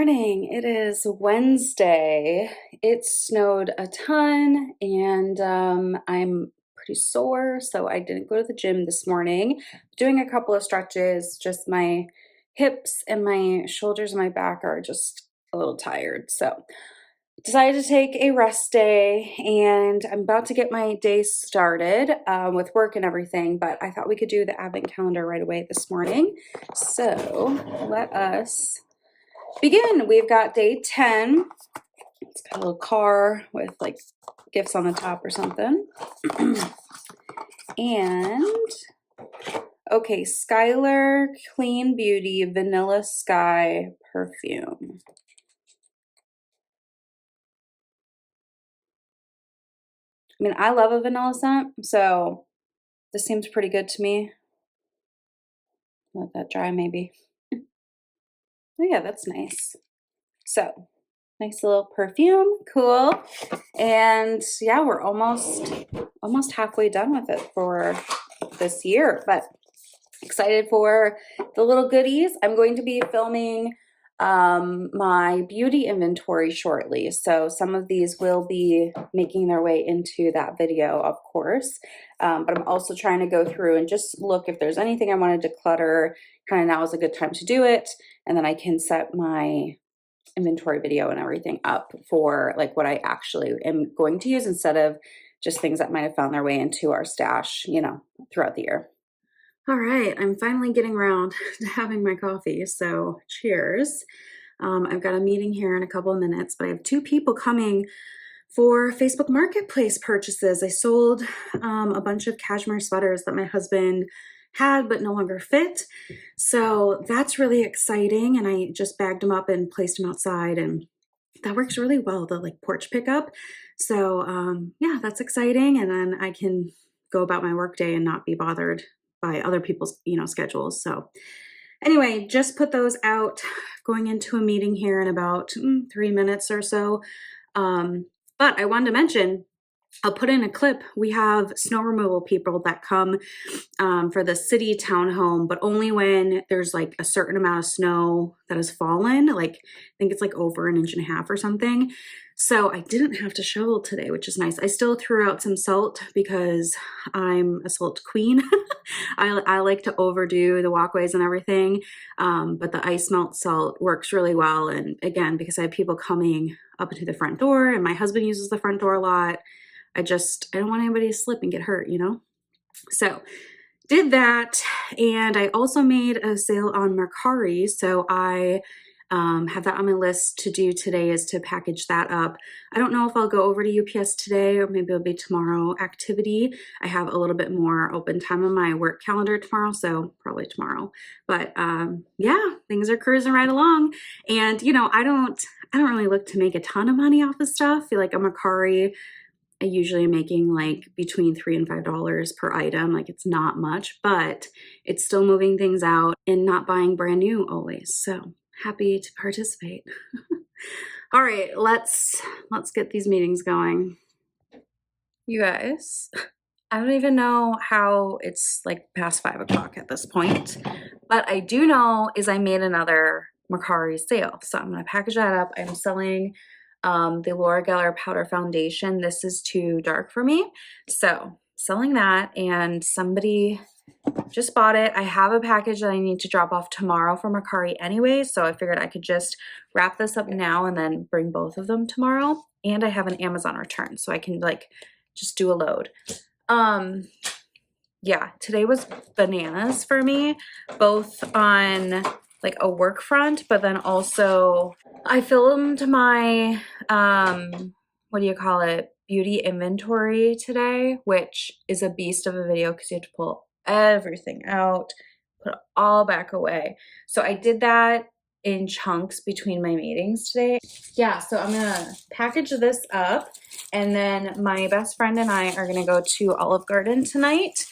morning. It is Wednesday. It snowed a ton and I'm pretty sore, so I didn't go to the gym this morning. Doing a couple of stretches, just my hips and my shoulders and my back are just a little tired. So decided to take a rest day and I'm about to get my day started with work and everything, but I thought we could do the advent calendar right away this morning. So let us begin. We've got day 10. It's got a little car with like gifts on the top or something. And okay, Skylar Clean Beauty Vanilla Sky perfume. I mean, I love a vanilla scent, so this seems pretty good to me. Let that dry maybe. Oh yeah, that's nice. So nice little perfume, cool. And yeah, we're almost halfway done with it for this year, but excited for the little goodies. I'm going to be filming my beauty inventory shortly, so some of these will be making their way into that video, of course, but I'm also trying to go through and just look if there's anything I want to declutter. Kind of now is a good time to do it, and then I can set my inventory video and everything up for like what I actually am going to use instead of just things that might have found their way into our stash, you know, throughout the year. All right, I'm finally getting around to having my coffee, so cheers. I've got a meeting here in a couple of minutes, but I have two people coming for Facebook Marketplace purchases. I sold a bunch of cashmere sweaters that my husband had but no longer fit, so that's really exciting, and I just bagged them up and placed them outside, and that works really well, the like porch pickup. So yeah, that's exciting, and then I can go about my workday and not be bothered by other people's, you know, schedules. So anyway, just put those out, going into a meeting here in about 3 minutes or so. But I wanted to mention, I'll put in a clip. We have snow removal people that come for the city townhome, but only when there's like a certain amount of snow that has fallen. Like, I think it's like over 1.5 inches or something. So I didn't have to shovel today, which is nice. I still threw out some salt because I'm a salt queen. I like to overdo the walkways and everything, but the ice melt salt works really well. And again, because I have people coming up to the front door and my husband uses the front door a lot, I don't want anybody to slip and get hurt, you know? So did that. And I also made a sale on Mercari. So I have that on my list to do today, is to package that up. I don't know if I'll go over to UPS today or maybe it'll be tomorrow activity. I have a little bit more open time on my work calendar tomorrow, so probably tomorrow. But yeah, things are cruising right along. And you know, I don't really look to make a ton of money off of stuff. I feel like a Mercari, I usually am making like between $3 and $5 per item. Like, it's not much, but it's still moving things out and not buying brand new always. So happy to participate. All right, let's get these meetings going. You guys, I don't even know how it's like past 5 o'clock at this point, but I do know is I made another Mercari sale. So I'm gonna package that up. I'm selling the Laura Geller Powder Foundation. This is too dark for me. So selling that, and somebody just bought it. I have a package that I need to drop off tomorrow from Mercari anyway, so I figured I could just wrap this up now and then bring both of them tomorrow. And I have an Amazon return, so I can like just do a load. Yeah, today was bananas for me, both on like a work front, but then also I filmed my what do you call it, beauty inventory today, which is a beast of a video because you have to pull everything out, put it all back away. So I did that in chunks between my meetings today. Yeah, so I'm gonna package this up, and then my best friend and I are gonna go to Olive Garden tonight.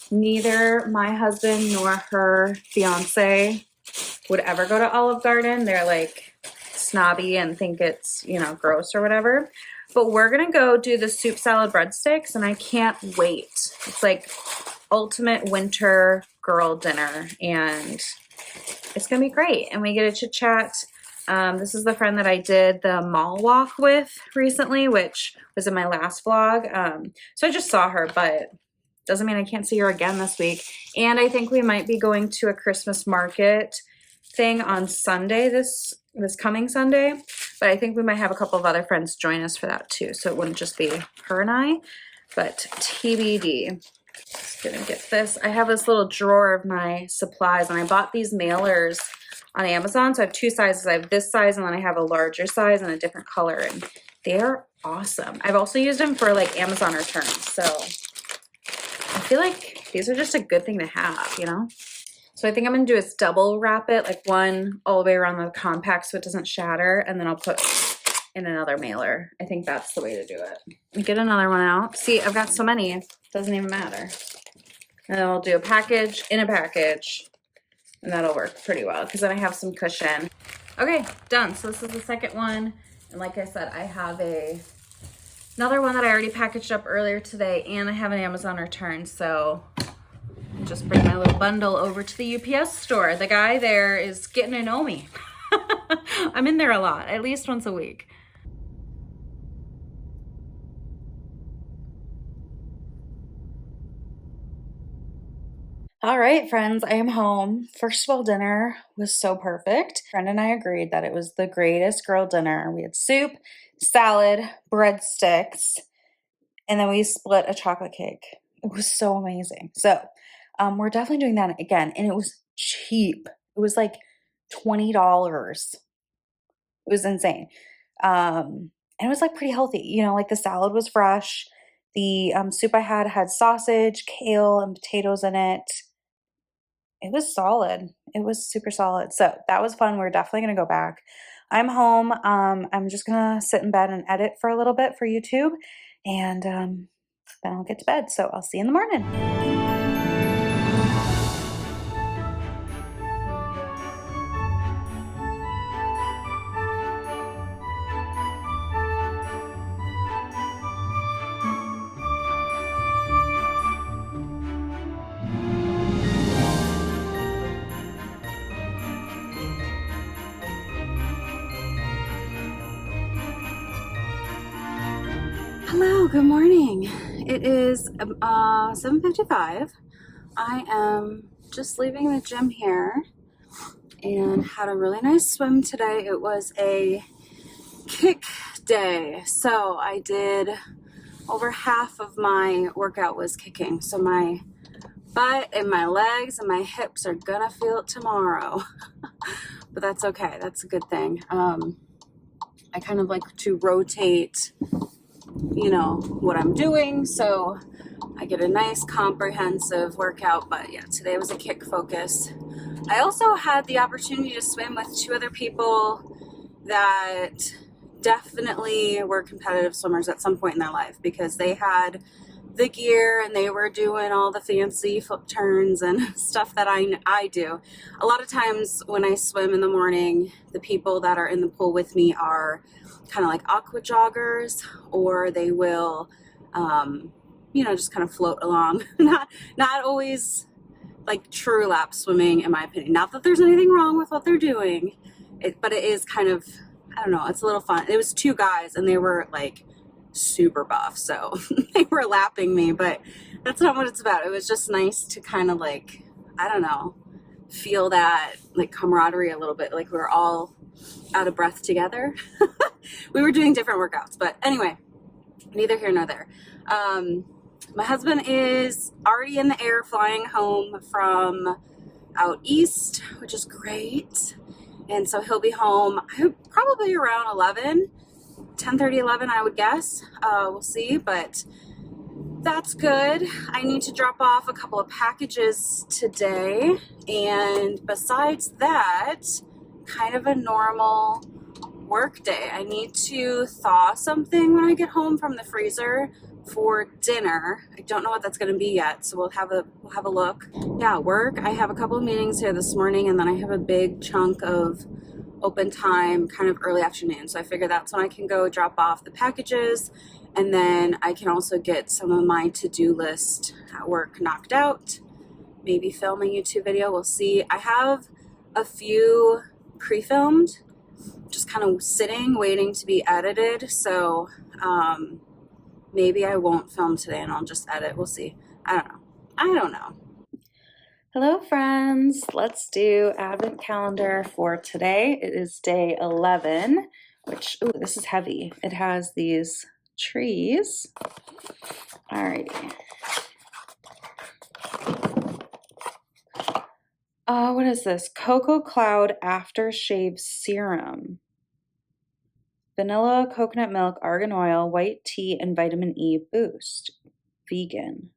Neither my husband nor her fiance would ever go to Olive Garden. They're like snobby and think it's, you know, gross or whatever. But we're gonna go do the soup salad breadsticks, and I can't wait. It's like ultimate winter girl dinner, and it's gonna be great, and we get to chit chat. This is the friend that I did the mall walk with recently, which was in my last vlog. So I just saw her, but doesn't mean I can't see her again this week. And I think we might be going to a Christmas market thing on Sunday, this coming Sunday. But I think we might have a couple of other friends join us for that too. So it wouldn't just be her and I, but TBD. Just gonna get this. I have this little drawer of my supplies, and I bought these mailers on Amazon. So I have two sizes. I have this size, and then I have a larger size and a different color, and they're awesome. I've also used them for like Amazon returns. So I feel like these are just a good thing to have, you know? So I think I'm gonna do is double wrap it, like one all the way around the compact so it doesn't shatter, and then I'll put in another mailer. I think that's the way to do it. Get another one out. See, I've got so many, it doesn't even matter. And then we'll do a package in a package, and that'll work pretty well because then I have some cushion. Okay, done. So this is the second one. And like I said, I have another one that I already packaged up earlier today, and I have an Amazon return. So just bring my little bundle over to the UPS store. The guy there is getting to know me. I'm in there a lot, at least once a week. All right, friends, I am home. First of all, dinner was so perfect. Friend and I agreed that it was the greatest girl dinner. We had soup, salad, breadsticks, and then we split a chocolate cake. It was so amazing. So we're definitely doing that again, and it was cheap. It was like $20. It was insane. And it was like pretty healthy. You know, like the salad was fresh. The soup I had sausage, kale, and potatoes in it. It was solid. It was super solid. So that was fun. We're definitely going to go back. I'm home. I'm just going to sit in bed and edit for a little bit for YouTube. And then I'll get to bed. So I'll see you in the morning. Hello, good morning. It is 7:55. I am just leaving the gym here and had a really nice swim today. It was a kick day, so I did over half of my workout was kicking. So my butt and my legs and my hips are gonna feel it tomorrow, but that's okay. That's a good thing. I kind of like to rotate, you know, what I'm doing, so I get a nice comprehensive workout. But yeah, today was a kick focus. I also had the opportunity to swim with two other people that definitely were competitive swimmers at some point in their life, because they had the gear and they were doing all the fancy flip turns and stuff that I do. A lot of times when I swim in the morning, the people that are in the pool with me are kind of like aqua joggers, or they will, you know, just kind of float along. Not always like true lap swimming, in my opinion. Not that there's anything wrong with what they're doing, but it is kind of, I don't know, it's a little fun. It was two guys and they were like super buff, so they were lapping me, but that's not what it's about. It was just nice to kind of like, I don't know, feel that like camaraderie a little bit, like we were all out of breath together. We were doing different workouts, but anyway, neither here nor there. My husband is already in the air flying home from out east, which is great, and so he'll be home probably around 10:30, 11, I would guess. We'll see, but that's good. I need to drop off a couple of packages today, and besides that, kind of a normal work day. I need to thaw something when I get home from the freezer for dinner. I don't know what that's going to be yet, so we'll have a look. Yeah, work. I have a couple of meetings here this morning, and then I have a big chunk of open time kind of early afternoon, so I figure that's when I can go drop off the packages, and then I can also get some of my to-do list at work knocked out, maybe film a YouTube video. We'll see. I have a few pre-filmed, just kind of sitting, waiting to be edited. So maybe I won't film today and I'll just edit. We'll see. I don't know. Hello, friends. Let's do advent calendar for today. It is day 11, which, ooh, this is heavy. It has these trees. Alrighty. What is this? Cocoa Cloud Aftershave Serum. Vanilla, coconut milk, argan oil, white tea, and vitamin E boost. Vegan.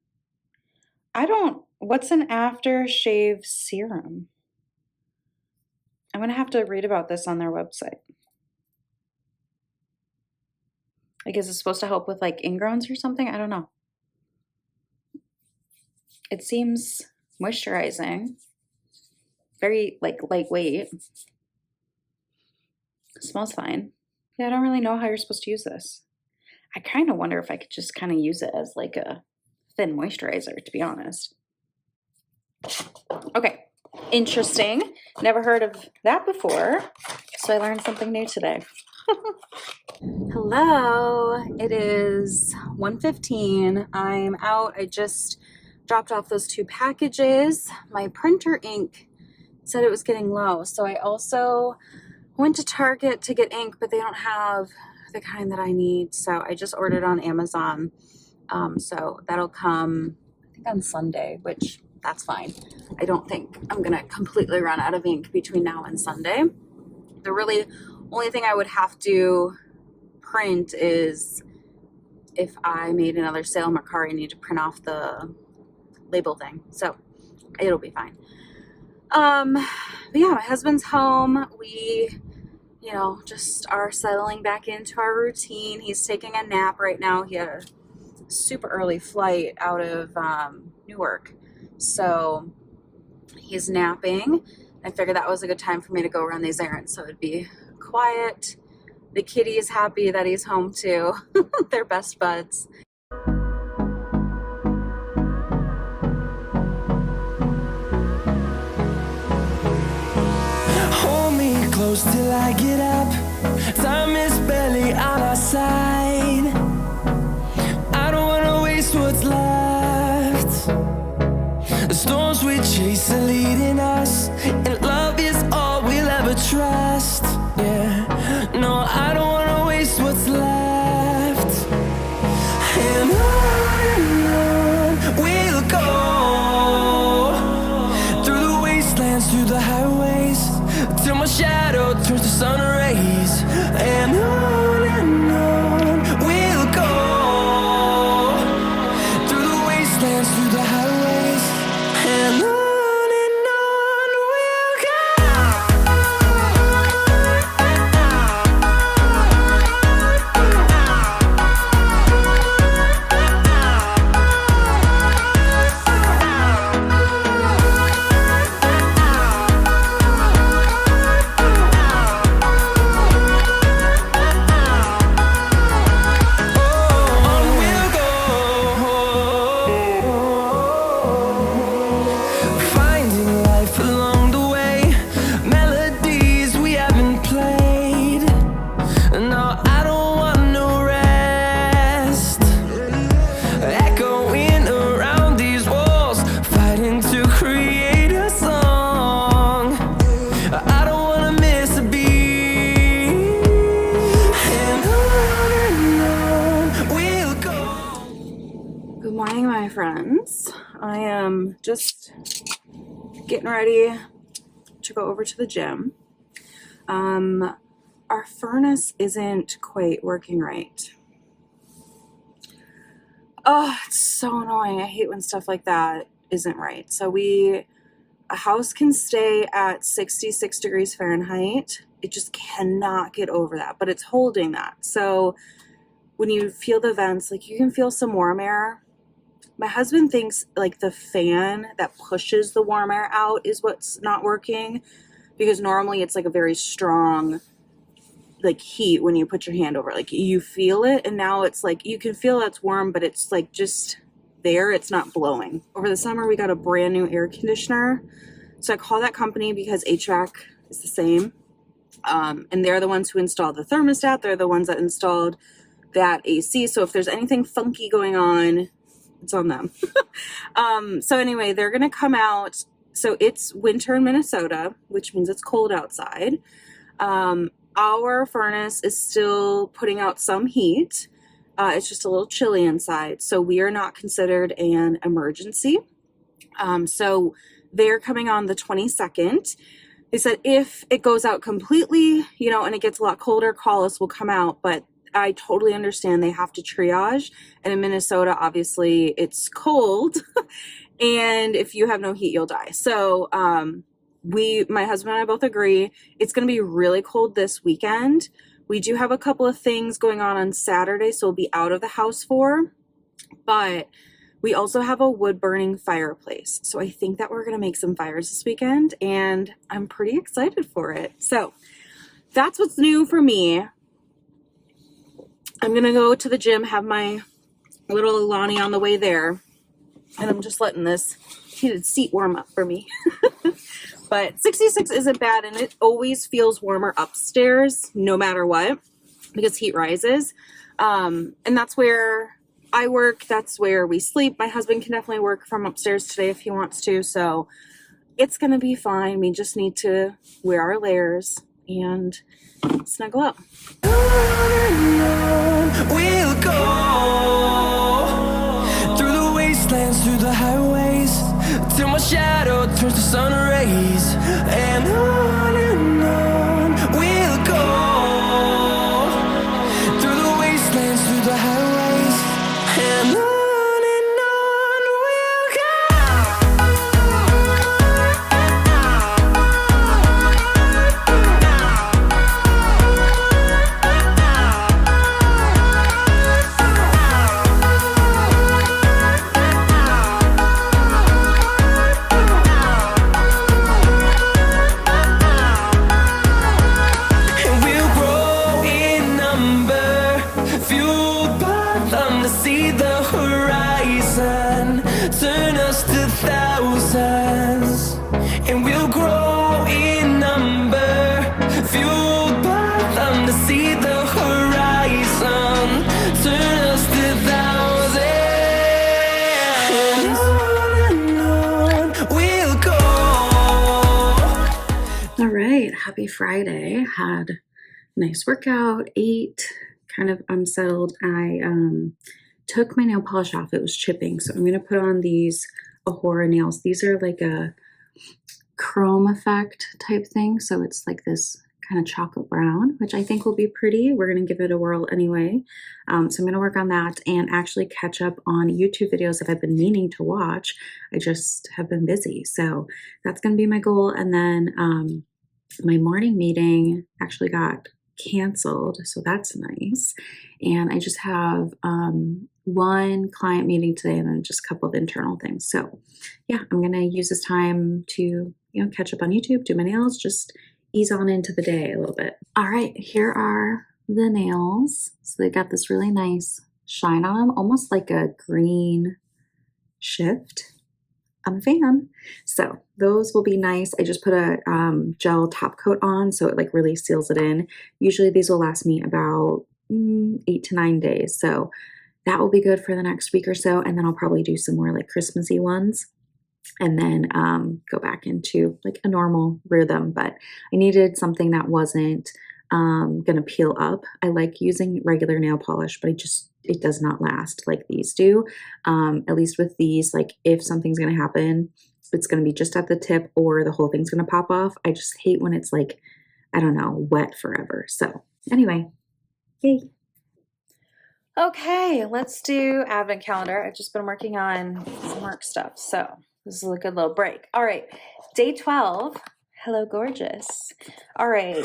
What's an aftershave serum? I'm gonna have to read about this on their website. Like, is it supposed to help with like ingrowns or something? I don't know. It seems moisturizing. Very like lightweight. Smells fine. Yeah, I don't really know how you're supposed to use this. I kind of wonder if I could just kind of use it as like a thin moisturizer, to be honest. Okay, interesting. Never heard of that before, so I learned something new today. Hello, it is 1:15. I'm out. I just dropped off those 2 packages. My printer ink said it was getting low, so I also went to Target to get ink, but they don't have the kind that I need, so I just ordered on Amazon. So that'll come, I think, on Sunday, which that's fine. I don't think I'm gonna completely run out of ink between now and Sunday. The really only thing I would have to print is if I made another sale in Mercari, I need to print off the label thing, so it'll be fine. But yeah, my husband's home. We, just are settling back into our routine. He's taking a nap right now. He had a super early flight out of Newark, so he's napping. I figured that was a good time for me to go run these errands, so it'd be quiet. The kitty is happy that he's home too. They're best buds. Hold me close till I get up. Time is barely on our side. I don't wanna waste what's left. The storms we chase are leading us, and love is all we'll ever trust. Yeah, no, I don't wanna waste what's left. And on we'll go, through the wastelands, through the highways, till my shadow turns to sun rays. And on we'll go, through the wastelands, through the highways, and on we'll go. Finding life along the way, melodies we haven't played. No, I don't want no rest. Echoing around these walls, fighting to create a song. I don't wanna miss a beat. And on we'll go. Good morning, my friends. I am just getting ready to go over to the gym. Our furnace isn't quite working right. Oh, it's so annoying. I hate when stuff like that isn't right. So a house can stay at 66 degrees Fahrenheit. It just cannot get over that, but it's holding that. So when you feel the vents, like you can feel some warm air. My husband thinks like the fan that pushes the warm air out is what's not working, because normally it's like a very strong like heat when you put your hand over it. Like you feel it, and now it's like you can feel it's warm, but it's like just there, it's not blowing. Over the summer we got a brand new air conditioner So I call that company because HVAC is the same. And they're the ones who installed the thermostat. They're the ones that installed that AC. So if there's anything funky going on, it's on them. So anyway, they're going to come out. So it's winter in Minnesota, which means it's cold outside. Our furnace is still putting out some heat. It's just a little chilly inside. So we are not considered an emergency. So they're coming on the 22nd. They said if it goes out completely, you know, and it gets a lot colder, call us, we'll come out. But I totally understand they have to triage. And in Minnesota, obviously, it's cold. And if you have no heat, you'll die. So my husband and I both agree it's going to be really cold this weekend. We do have a couple of things going on Saturday, so we'll be out of the house for. But we also have a wood-burning fireplace. So I think that we're going to make some fires this weekend, and I'm pretty excited for it. So that's what's new for me. I'm going to go to the gym, have my little Alani on the way there, and I'm just letting this heated seat warm up for me. But 66 isn't bad, and it always feels warmer upstairs no matter what because heat rises. And that's where I work. That's where we sleep. My husband can definitely work from upstairs today if he wants to. So it's going to be fine. We just need to wear our layers and snuggle up. We'll go through the wastelands, through the highways, till my shadow turns to sun rays. And on we'll go through the wastelands, through the highways, and on we'll go. And we'll grow in number, fueled by them to see the horizon, turn us to thousands. And we'll grow in number, fueled by them to see the horizon, turn us to thousands. And on we'll go. All right, happy Friday. Had a nice workout, ate, kind of unsettled. I took my nail polish off. It was chipping, so I'm going to put on these Ahura nails. These are like a chrome effect type thing, so it's like this kind of chocolate brown, which I think will be pretty. We're going to give it a whirl anyway. So I'm going to work on that and actually catch up on YouTube videos that I've been meaning to watch. I just have been busy, so that's going to be my goal. And then my morning meeting actually got canceled, so that's nice. And I just have one client meeting today and then just a couple of internal things. So yeah, I'm gonna use this time to, you know, catch up on YouTube, do my nails, just ease on into the day a little bit. All right, here are the nails. So they got this really nice shine on them, almost like a green shift. I'm a fan. So those will be nice. I just put a gel top coat on, so it like really seals it in. Usually these will last me about 8 to 9 days. So that will be good for the next week or so. And then I'll probably do some more like Christmassy ones and then go back into like a normal rhythm. But I needed something that wasn't going to peel up. I like using regular nail polish, but it does not last like these do. At least with these, like if something's going to happen, it's going to be just at the tip or the whole thing's going to pop off. I just hate when it's like, I don't know, wet forever. So anyway, yay. Okay, let's do advent calendar. I've just been working on some work stuff, so this is a good little break. All right, day 12. Hello, gorgeous. All right,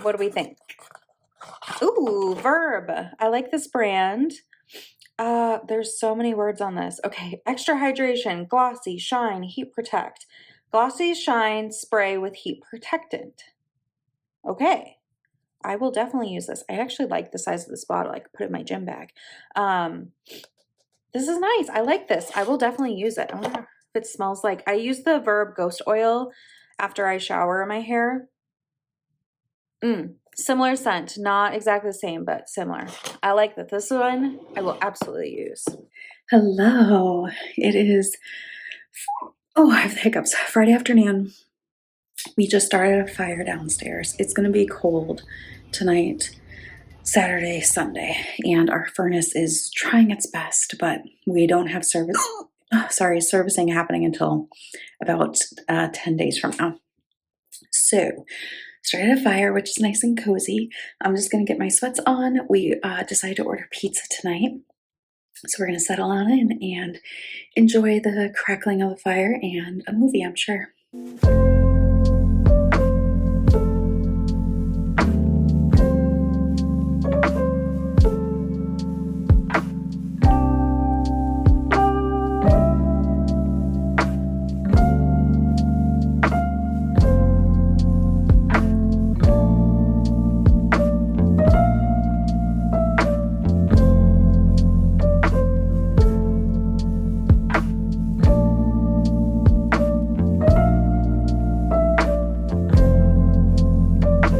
what do we think? Ooh, Verb. I like this brand. There's so many words on this. Okay, extra hydration, glossy, shine, heat protect. Glossy shine spray with heat protectant. Okay. I will definitely use this. I actually like the size of this bottle. I could put it in my gym bag. This is nice. I like this. I will definitely use it. I wonder if it smells like, I use the Verb Ghost Oil after I shower my hair. Similar scent, not exactly the same, but similar. I like that. This one I will absolutely use. Hello, it is, oh, I have the hiccups. Friday afternoon. We just started a fire downstairs. It's going to be cold tonight, Saturday, Sunday, and our furnace is trying its best, but we don't have servicing happening until about 10 days from now. So, started a fire, which is nice and cozy. I'm just going to get my sweats on. We decided to order pizza tonight. So we're going to settle on in and enjoy the crackling of the fire and a movie, I'm sure.